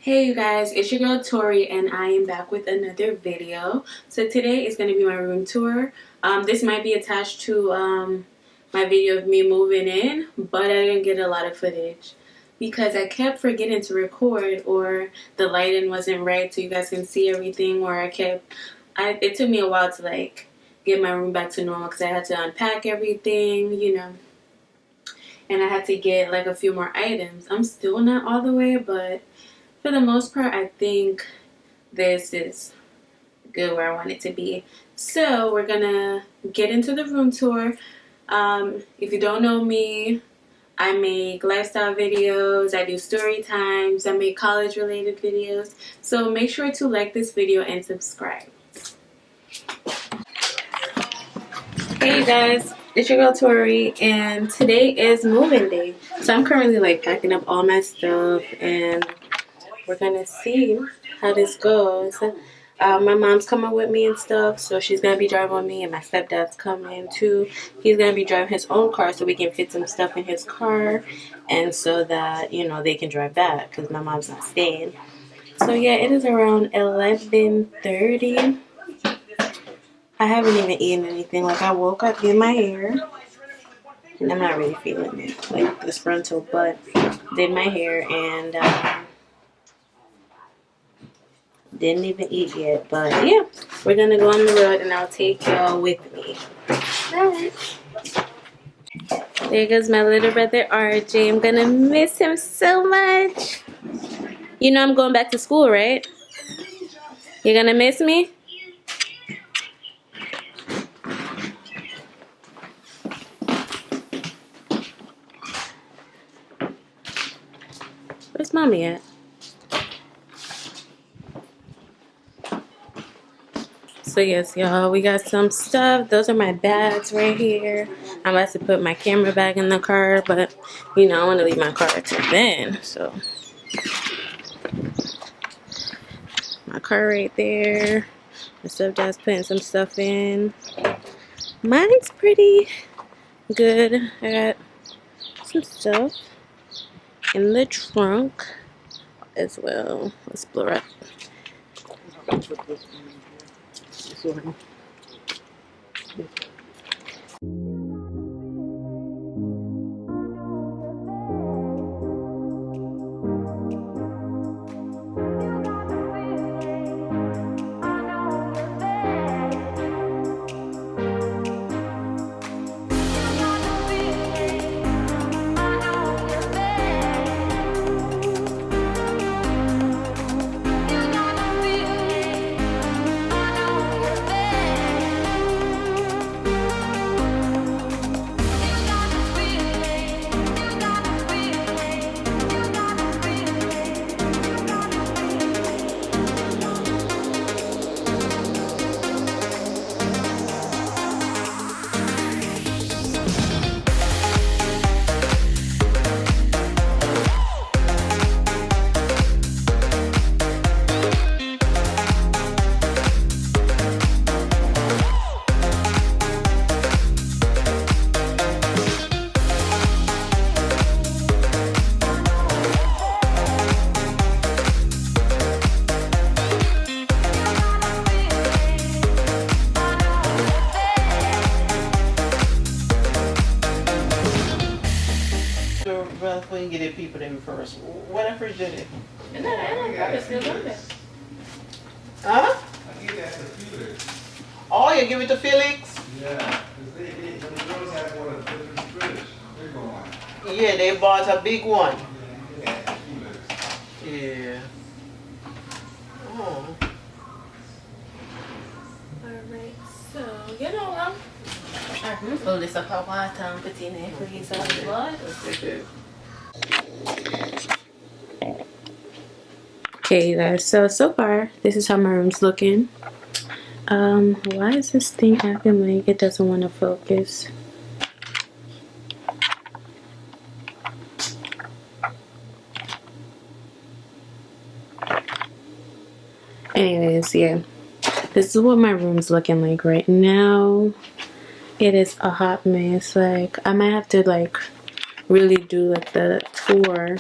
Hey you guys, it's your girl Tori and I am back with another video. So today is going to be my room tour. This might be attached to my video of me moving in, but I didn't get a lot of footage because I kept forgetting to record, or the lighting wasn't right so you guys can see everything, or it took me a while to like get my room back to normal because I had to unpack everything, and I had to get like a few more items. I'm still not all the way, but for the most part, I think this is good where I want it to be. So we're gonna get into the room tour. If you don't know me, I make lifestyle videos, I do story times, I make college related videos. So make sure to like this video and subscribe. Hey you guys, it's your girl Tori and today is moving day. So I'm currently like packing up all my stuff and we're gonna see how this goes. My mom's coming with me and stuff, so she's gonna be driving with me, and my stepdad's coming too. He's gonna be driving his own car so we can fit some stuff in his car, and so that they can drive back because my mom's not staying. So yeah, it is around 11:30. I haven't even eaten anything. Like I woke up, did my hair, and I'm not really feeling it, like this frontal, but did my hair and didn't even eat yet, but yeah, we're gonna go on the road and I'll take y'all with me. Bye. There goes my little brother RJ. I'm gonna miss him so much. You know I'm going back to school, right? You're gonna miss me? Where's mommy at? So yes, y'all, we got some stuff. Those are my bags right here. I'm about to put my camera bag in the car, but I want to leave my car till then. So my car right there. My stepdad's putting some stuff in. Mine's pretty good. I got some stuff in the trunk as well. Let's blow up. When you get people in first, what I first did it? Huh? I give that to Felix. Oh, you give it to Felix? Yeah, because the girls have one of the different British. Big one. Yeah, they bought a big one. Yeah, Felix. Yeah. Oh. Alright, so I'm gonna fill this up hot water and put in there for his blood. Okay you guys, so far this is how my room's looking. Why is this thing acting like it doesn't want to focus? Anyways, yeah, this is what my room's looking like right now. It is a hot mess. Like I might have to like really do like the tour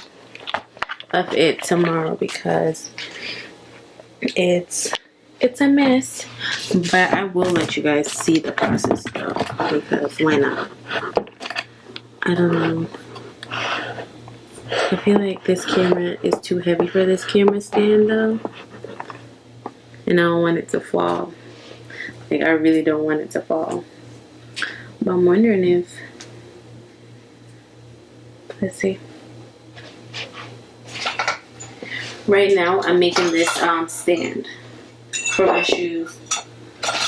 of it tomorrow because it's a mess. But I will let you guys see the process though, because why not? I don't know. I feel like this camera is too heavy for this camera stand though, and I don't want it to fall. Like, I really don't want it to fall. But I'm wondering if, let's see. Right now I'm making this stand for my shoes,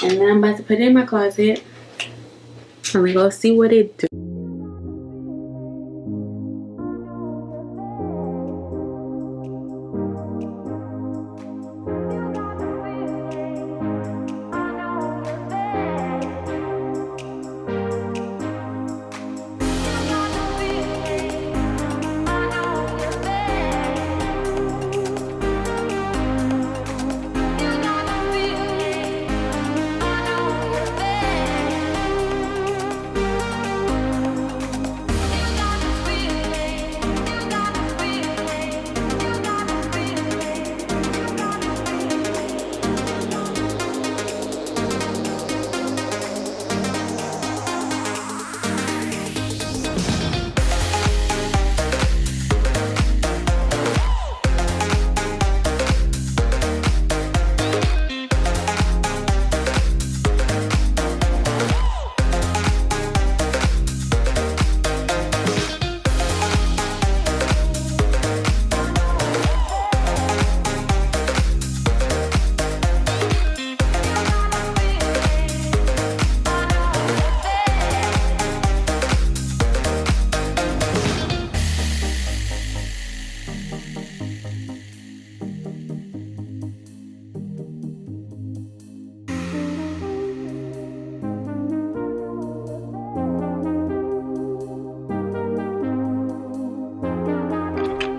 and then I'm about to put it in my closet and we go see what it do.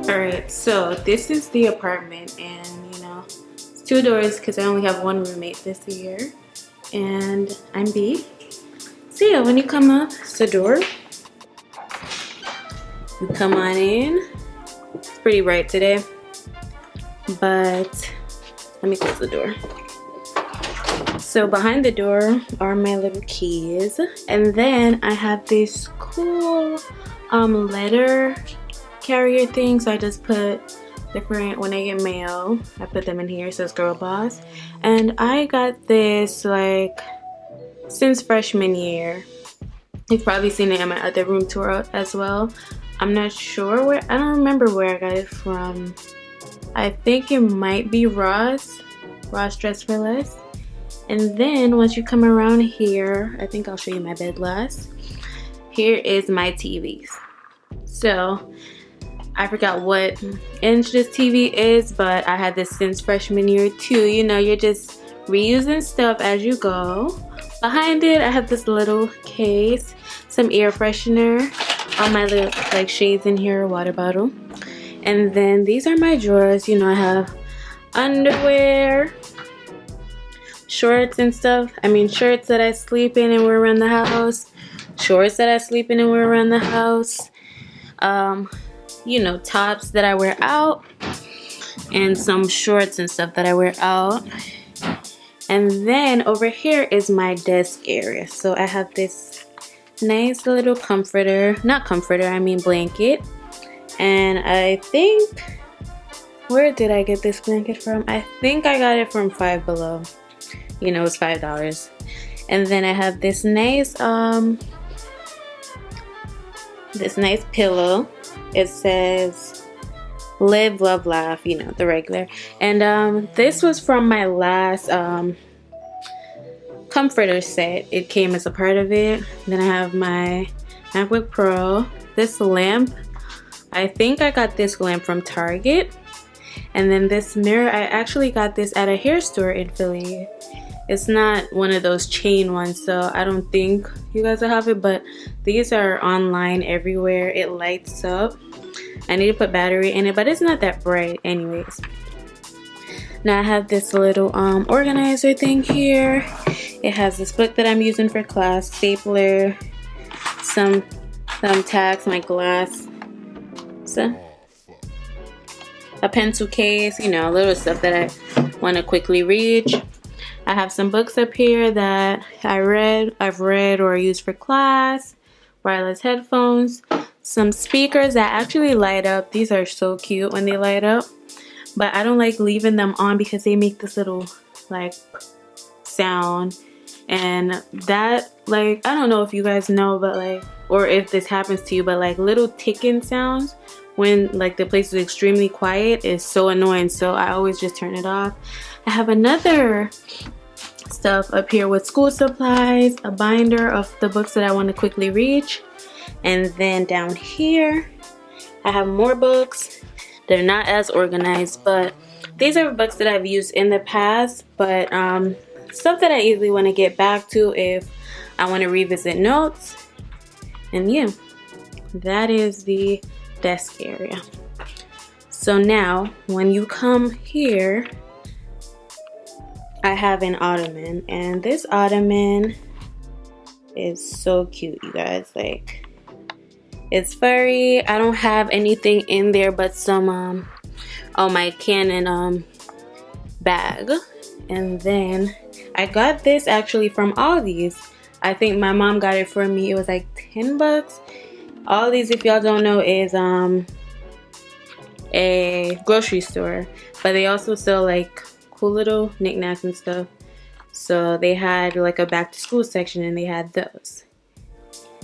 Alright, so this is the apartment, and you know, it's 2 doors because I only have 1 roommate this year, and I'm B. So yeah, when you come up, it's the door. You come on in. It's pretty bright today, but let me close the door. So behind the door are my little keys, and then I have this cool letter carrier thing. So I just put different, when I get mail, I put them in here. So it's Girl Boss, and I got this like since freshman year. You've probably seen it in my other room tour as well. I'm not sure where, I don't remember where I got it from. I think it might be Ross Dress for Less. And then once you come around here, I think I'll show you my bed last. Here is my TVs. So I forgot what inch this TV is, but I had this since freshman year too. You know, you're just reusing stuff as you go. Behind it, I have this little case, some air freshener, all my little like shades in here, water bottle. And then these are my drawers. You know, I have underwear, shorts and stuff. I mean, shirts that I sleep in and wear around the house, shorts that I sleep in and wear around the house, you know, tops that I wear out, and some shorts and stuff that I wear out. And then over here is my desk area. So I have this nice little comforter, not comforter, I mean blanket. And I think, where did I get this blanket from? I think I got it from Five Below. You know, it's $5. And then I have this nice pillow. It says live, love, laugh, you know, the regular. And this was from my last comforter set. It came as a part of it. Then I have my MacBook Pro. This lamp, I think I got this lamp from Target. And then this mirror, I actually got this at a hair store in Philly. It's not one of those chain ones, so I don't think you guys will have it, but these are online everywhere. It lights up. I need to put battery in it, but it's not that bright anyways. Now I have this little organizer thing here. It has this book that I'm using for class, stapler, some thumbtacks, my glass. So a pencil case, you know, little stuff that I want to quickly reach. I have some books up here that I've read or used for class, wireless headphones, some speakers that actually light up. These are so cute when they light up, but I don't like leaving them on because they make this little like sound, and that, like, I don't know if you guys know, but like, or if this happens to you, but like little ticking sounds when like the place is extremely quiet is so annoying, so I always just turn it off. I have another stuff up here with school supplies, a binder of the books that I want to quickly reach, and then down here I have more books. They're not as organized, but these are books that I've used in the past, but stuff that I easily want to get back to if I want to revisit notes. And yeah, that is the desk area. So now when you come here, I have an ottoman, and this ottoman is so cute, you guys. Like, it's furry. I don't have anything in there but some my Canon bag. And then I got this actually from Aldi's. I think my mom got it for me. It was like 10 bucks. Aldi's, if y'all don't know, is a grocery store, but they also sell like cool little knickknacks and stuff. So they had like a back to school section, and they had those.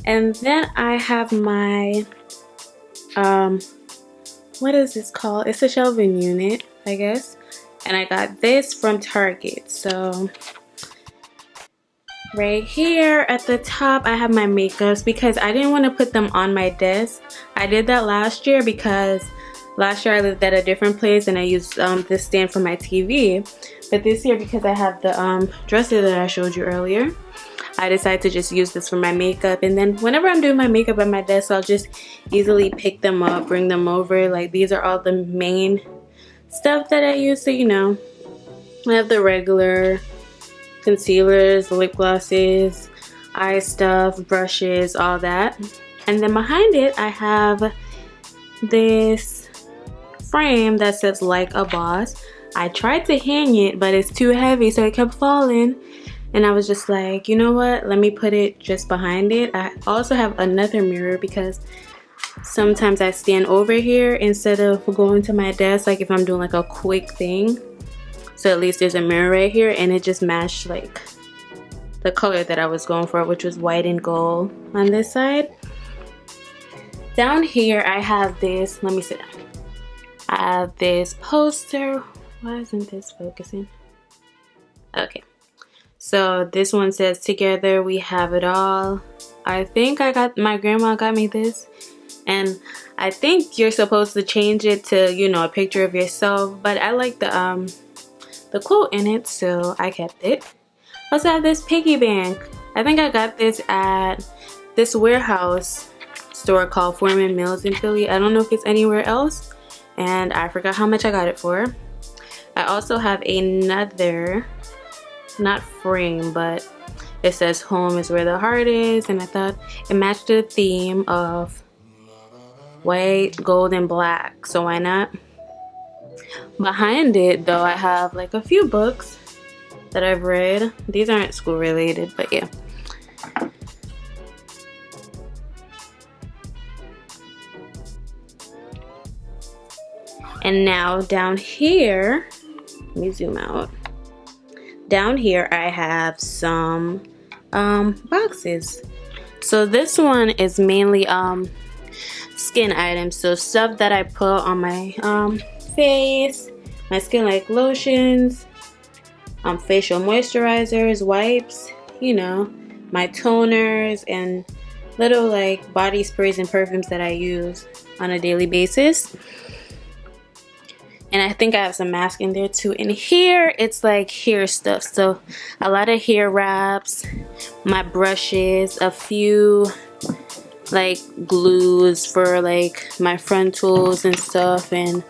And then I have my what is this called? It's a shelving unit, I guess. And I got this from Target. So right here at the top I have my makeups because I didn't want to put them on my desk. I did that last year because last year I lived at a different place and I used this stand for my TV. But this year, because I have the dresser that I showed you earlier, I decided to just use this for my makeup. And then whenever I'm doing my makeup at my desk, I'll just easily pick them up, bring them over. Like, these are all the main stuff that I use. So, you know, I have the regular concealers, lip glosses, eye stuff, brushes, all that. And then behind it, I have this frame that says "Like a Boss." I tried to hang it, but it's too heavy, so it kept falling. And I was just like, you know what? Let me put it just behind it. I also have another mirror because sometimes I stand over here instead of going to my desk, like if I'm doing like a quick thing. So at least there's a mirror right here, and it just matched like the color that I was going for, which was white and gold on this side. Down here I have this, let me sit down. I have this poster. Why isn't this focusing? Okay. So this one says, "Together we have it all." I think my grandma got me this. And I think you're supposed to change it to, you know, a picture of yourself. But I like the quote in it, so I kept it. I also have this piggy bank. I think I got this at this warehouse store called Foreman Mills in Philly. I don't know if it's anywhere else. And I forgot how much I got it for. I also have another, not frame, but it says "Home is where the heart is," and I thought it matched the theme of white, gold, and black, so why not? Behind it though, I have like a few books that I've read. These aren't school related, but yeah. And now down here, let me zoom out. Down here I have some boxes. So this one is mainly skin items, so stuff that I put on my face, my skin, like lotions, facial moisturizers, wipes, you know, my toners, and little like body sprays and perfumes that I use on a daily basis. And I think I have some masks in there too. And here, it's like hair stuff. So a lot of hair wraps, my brushes, a few like glues for like my frontals and stuff, and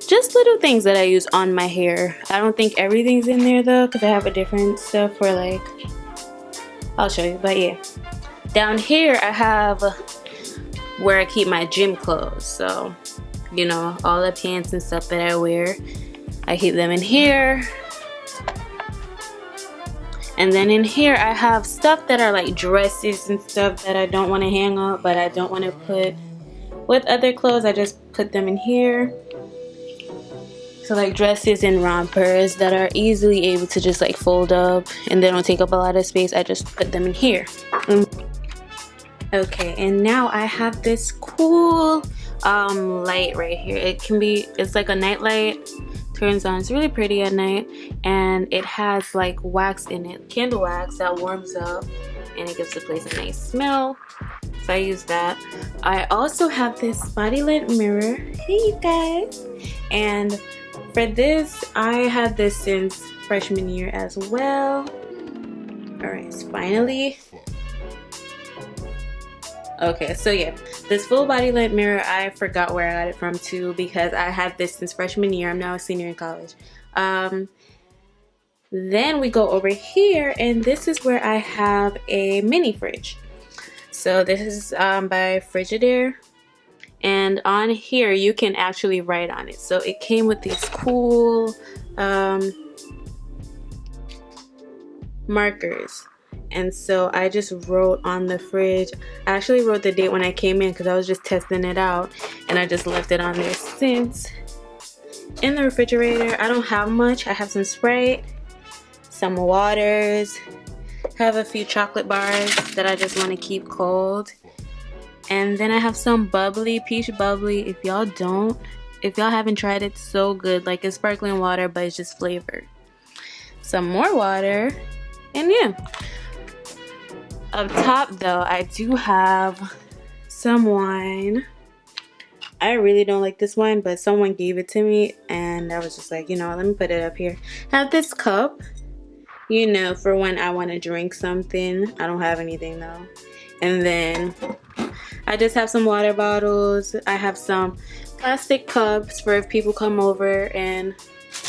just little things that I use on my hair. I don't think everything's in there though, because I have a different stuff for like, I'll show you, but yeah. Down here I have where I keep my gym clothes. So you know, all the pants and stuff that I wear. I keep them in here. And then in here I have stuff that are like dresses and stuff that I don't want to hang up, but I don't want to put with other clothes. I just put them in here. So like dresses and rompers that are easily able to just like fold up and they don't take up a lot of space. I just put them in here. Okay, and now I have this cool light right here. It's like a night light. Turns on. It's really pretty at night, and it has like wax in it, candle wax that warms up and it gives the place a nice smell. So I use that. I also have this body light mirror. Hey you guys. And for this, I had this since freshman year as well. Alright, so finally. Okay, so yeah, this full body light mirror, I forgot where I got it from too, because I had this since freshman year. I'm now a senior in college. Then we go over here, and this is where I have a mini fridge. So this is by Frigidaire, and on here you can actually write on it. So it came with these cool markers. And so I just wrote on the fridge. I actually wrote the date when I came in because I was just testing it out, and I just left it on there since. In the refrigerator, I don't have much. I have some Sprite, some waters, have a few chocolate bars that I just want to keep cold, and then I have some bubbly, peach bubbly. If y'all haven't tried it, it's so good. Like it's sparkling water, but it's just flavored. Some more water, and yeah. Up top though, I do have some wine. I really don't like this wine, but someone gave it to me and I was just like, you know, let me put it up here. I have this cup, you know, for when I want to drink something. I don't have anything though. And then I just have some water bottles. I have some plastic cups for if people come over and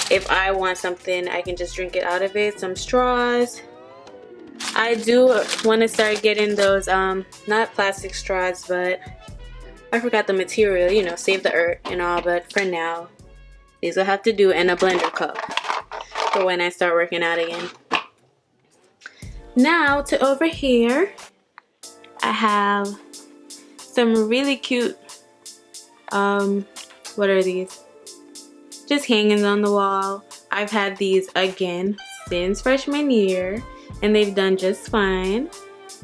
if I want something, I can just drink it out of it. Some straws. I do want to start getting those, not plastic straws, but I forgot the material, you know, save the earth and all, but for now, these will have to do, and a blender cup for when I start working out again. Now to over here, I have some really cute, what are these? Just hangings on the wall. I've had these again since freshman year, and they've done just fine.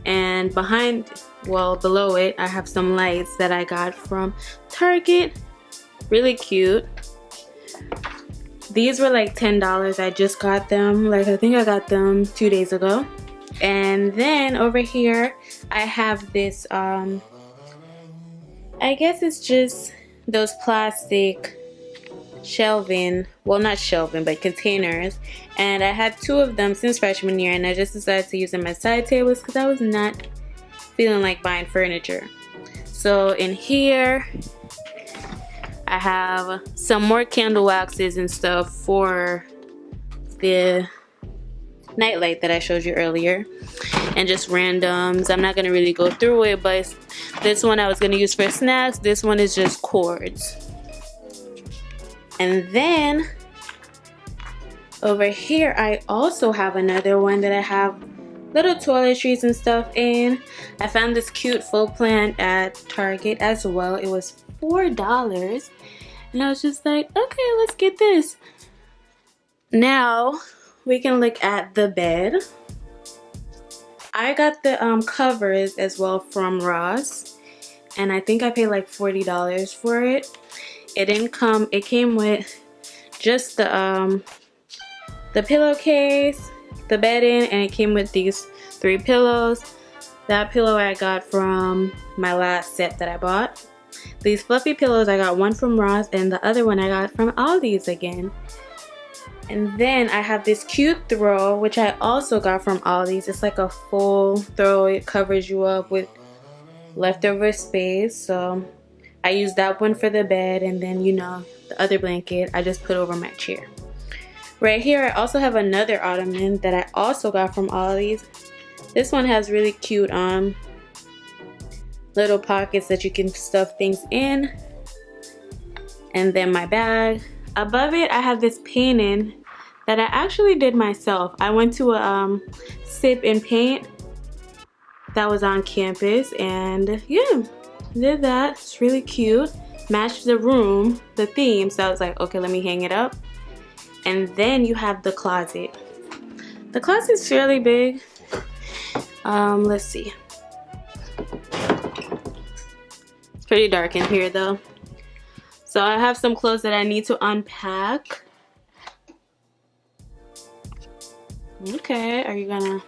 And below it, I have some lights that I got from Target. Really cute. These were like $10. I just got them. Like I think I got them 2 days ago. And then over here, I have this, I guess it's just those plastic shelving, well not shelving but containers, and I had 2 of them since freshman year, and I just decided to use them as side tables because I was not feeling like buying furniture. So in here I have some more candle waxes and stuff for the nightlight that I showed you earlier, and just randoms. I'm not gonna really go through it, but this one I was gonna use for snacks. This one is just cords. And then over here I also have another one that I have little toiletries and stuff in. I found this cute full plant at Target as well. It was $4 and I was just like, okay, let's get this. Now we can look at the bed. I got the covers as well from Ross, and I think I paid like $40 for it. It didn't come, it came with just the pillowcase, the bedding, and it came with these 3 pillows. That pillow I got from my last set that I bought. These fluffy pillows, I got one from Ross and the other one I got from Aldi's again. And then I have this cute throw, which I also got from Aldi's. It's like a full throw. It covers you up with leftover space. So I use that one for the bed, and then, you know, the other blanket I just put over my chair. Right here I also have another ottoman that I also got from Aldi's. This one has really cute little pockets that you can stuff things in. And then my bag. Above it, I have this painting that I actually did myself. I went to a sip and paint that was on campus, and yeah, did that. It's really cute. Matched the room, the theme, so I was like, okay, let me hang it up. And then you have the closet. The closet's fairly big. Let's see. It's pretty dark in here though. So I have some clothes that I need to unpack. Okay, are you gonna...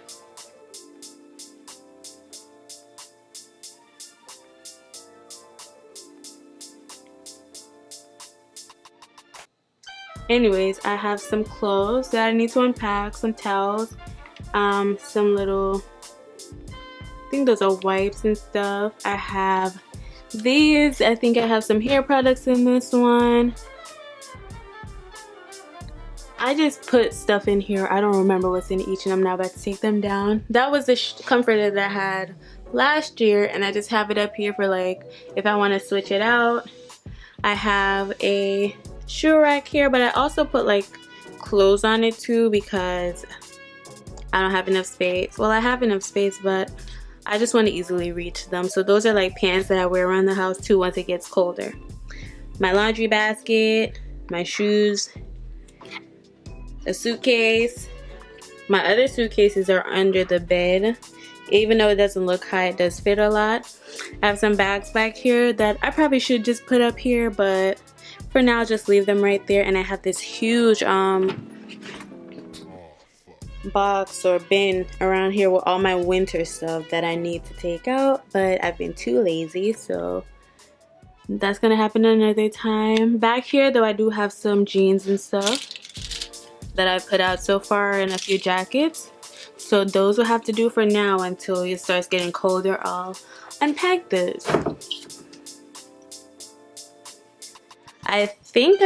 Anyways, I have some clothes that I need to unpack, some towels, some little, I think those are wipes and stuff. I have these. I think I have some hair products in this one. I just put stuff in here. I don't remember what's in each, and I'm now about to take them down. That was the comforter that I had last year, and I just have it up here for like if I want to switch it out. I have a shoe rack here, but I also put like clothes on it too because I don't have enough space. Well, I have enough space, but I just want to easily reach them. So those are like pants that I wear around the house too once it gets colder. My laundry basket, my shoes, a suitcase. My other suitcases are under the bed. Even though it doesn't look high, it does fit a lot. I have some bags back here that I probably should just put up here, but for now, I'll just leave them right there. And I have this huge box or bin around here with all my winter stuff that I need to take out, but I've been too lazy, so that's gonna happen another time. Back here though, I do have some jeans and stuff that I've put out so far, and a few jackets, so those will have to do for now until it starts getting colder. I'll unpack those. I think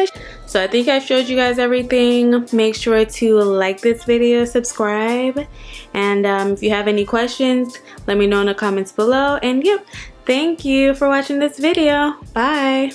I showed you guys everything. Make sure to like this video, subscribe, and if you have any questions, let me know in the comments below. And yep, thank you for watching this video. Bye.